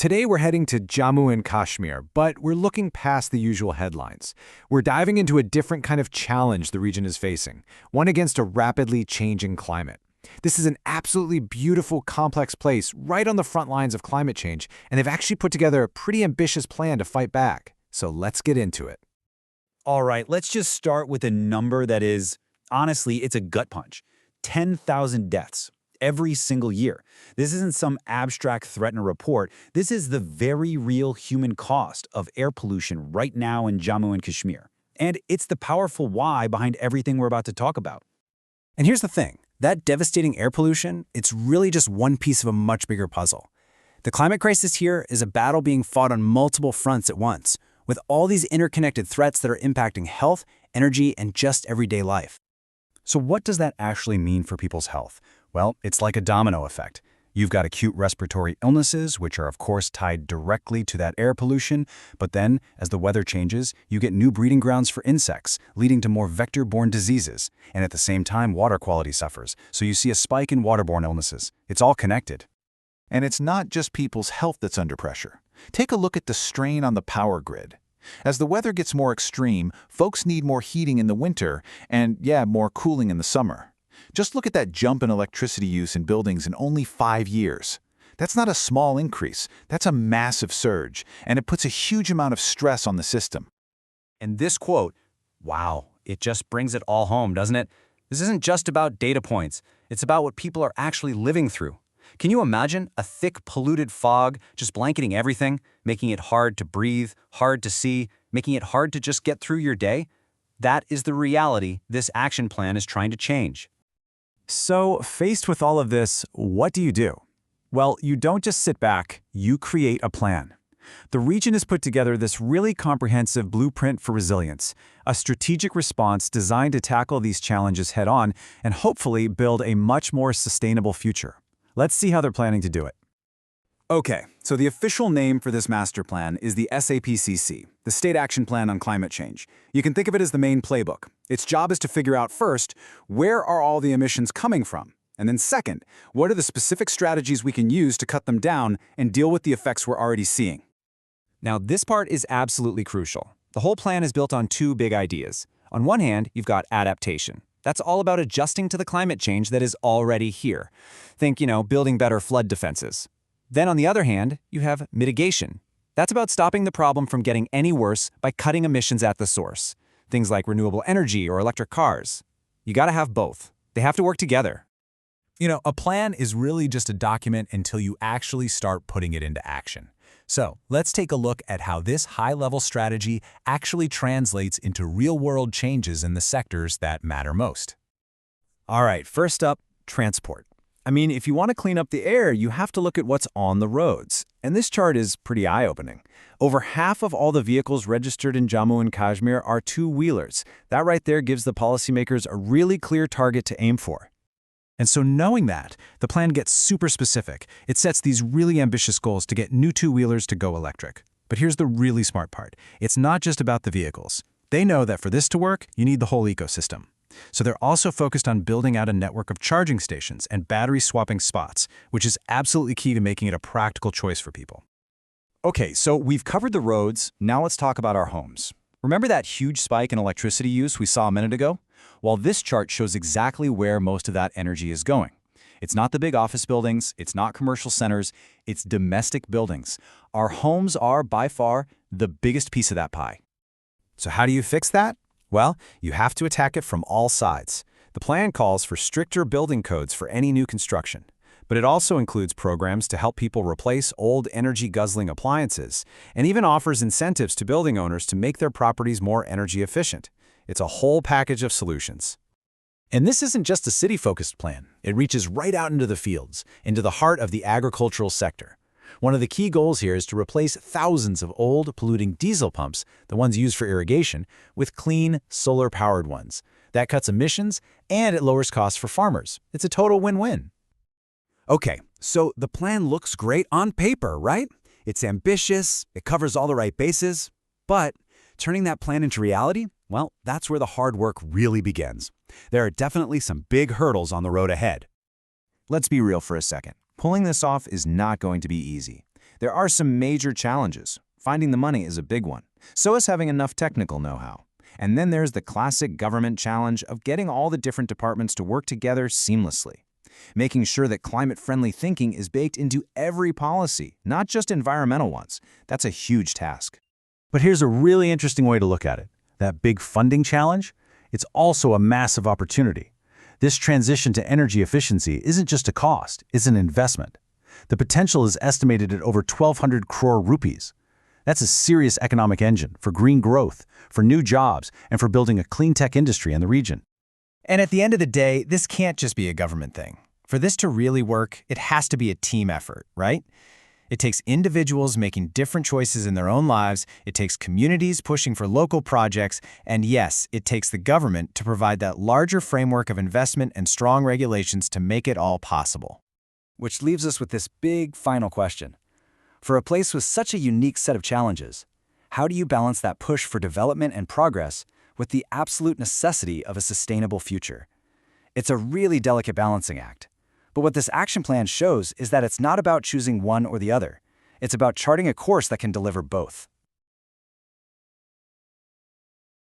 Today we're heading to Jammu and Kashmir, but we're looking past the usual headlines. We're diving into a different kind of challenge the region is facing, one against a rapidly changing climate. This is an absolutely beautiful, complex place right on the front lines of climate change, and they've actually put together a pretty ambitious plan to fight back. So let's get into it. All right, let's just start with a number that is, honestly, it's a gut punch. 10,000 deaths every single year. This isn't some abstract threat in a report. This is the very real human cost of air pollution right now in Jammu and Kashmir. And it's the powerful why behind everything we're about to talk about. And here's the thing. That devastating air pollution, it's really just one piece of a much bigger puzzle. The climate crisis here is a battle being fought on multiple fronts at once, with all these interconnected threats that are impacting health, energy, and just everyday life. So what does that actually mean for people's health? Well, it's like a domino effect. You've got acute respiratory illnesses, which are of course tied directly to that air pollution, but then, as the weather changes, you get new breeding grounds for insects, leading to more vector-borne diseases, and at the same time, water quality suffers, so you see a spike in waterborne illnesses. It's all connected. And it's not just people's health that's under pressure. Take a look at the strain on the power grid. As the weather gets more extreme, folks need more heating in the winter and, more cooling in the summer. Just look at that jump in electricity use in buildings in only 5 years. That's not a small increase, that's a massive surge, and it puts a huge amount of stress on the system. And this quote, wow, it just brings it all home, doesn't it? This isn't just about data points. It's about what people are actually living through. Can you imagine a thick, polluted fog just blanketing everything, making it hard to breathe, hard to see, making it hard to just get through your day? That is the reality this action plan is trying to change. So, faced with all of this, what do you do? Well, you don't just sit back, you create a plan. The region has put together this really comprehensive blueprint for resilience, a strategic response designed to tackle these challenges head-on and hopefully build a much more sustainable future. Let's see how they're planning to do it. Okay, so the official name for this master plan is the SAPCC, the State Action Plan on Climate Change. You can think of it as the main playbook. Its job is to figure out first, where are all the emissions coming from? And then second, what are the specific strategies we can use to cut them down and deal with the effects we're already seeing? Now, this part is absolutely crucial. The whole plan is built on two big ideas. On one hand, you've got adaptation. That's all about adjusting to the climate change that is already here. Think, building better flood defenses. Then on the other hand, you have mitigation. That's about stopping the problem from getting any worse by cutting emissions at the source. Things like renewable energy or electric cars. You gotta have both. They have to work together. A plan is really just a document until you actually start putting it into action. So let's take a look at how this high-level strategy actually translates into real-world changes in the sectors that matter most. All right, first up, transport. If you want to clean up the air, you have to look at what's on the roads. And this chart is pretty eye-opening. Over half of all the vehicles registered in Jammu and Kashmir are two-wheelers. That right there gives the policymakers a really clear target to aim for. And so knowing that, the plan gets super specific. It sets these really ambitious goals to get new two-wheelers to go electric. But here's the really smart part. It's not just about the vehicles. They know that for this to work, you need the whole ecosystem. So they're also focused on building out a network of charging stations and battery swapping spots, which is absolutely key to making it a practical choice for people. Okay, so we've covered the roads, now let's talk about our homes. Remember that huge spike in electricity use we saw a minute ago? Well, this chart shows exactly where most of that energy is going. It's not the big office buildings, it's not commercial centers, it's domestic buildings. Our homes are, by far, the biggest piece of that pie. So how do you fix that? Well, you have to attack it from all sides. The plan calls for stricter building codes for any new construction, but it also includes programs to help people replace old energy-guzzling appliances and even offers incentives to building owners to make their properties more energy efficient. It's a whole package of solutions. And this isn't just a city-focused plan. It reaches right out into the fields, into the heart of the agricultural sector. One of the key goals here is to replace thousands of old, polluting diesel pumps, the ones used for irrigation, with clean, solar-powered ones. That cuts emissions, and it lowers costs for farmers. It's a total win-win. Okay, so the plan looks great on paper, right? It's ambitious, it covers all the right bases, but turning that plan into reality, well, that's where the hard work really begins. There are definitely some big hurdles on the road ahead. Let's be real for a second. Pulling this off is not going to be easy. There are some major challenges. Finding the money is a big one. So is having enough technical know-how. And then there's the classic government challenge of getting all the different departments to work together seamlessly. Making sure that climate-friendly thinking is baked into every policy, not just environmental ones. That's a huge task. But here's a really interesting way to look at it. That big funding challenge, it's also a massive opportunity. This transition to energy efficiency isn't just a cost, it's an investment. The potential is estimated at over 1,200 crore rupees. That's a serious economic engine for green growth, for new jobs, and for building a clean tech industry in the region. And at the end of the day, this can't just be a government thing. For this to really work, it has to be a team effort, right? It takes individuals making different choices in their own lives, it takes communities pushing for local projects, and yes, it takes the government to provide that larger framework of investment and strong regulations to make it all possible. Which leaves us with this big final question. For a place with such a unique set of challenges, how do you balance that push for development and progress with the absolute necessity of a sustainable future? It's a really delicate balancing act. But what this action plan shows is that it's not about choosing one or the other. It's about charting a course that can deliver both.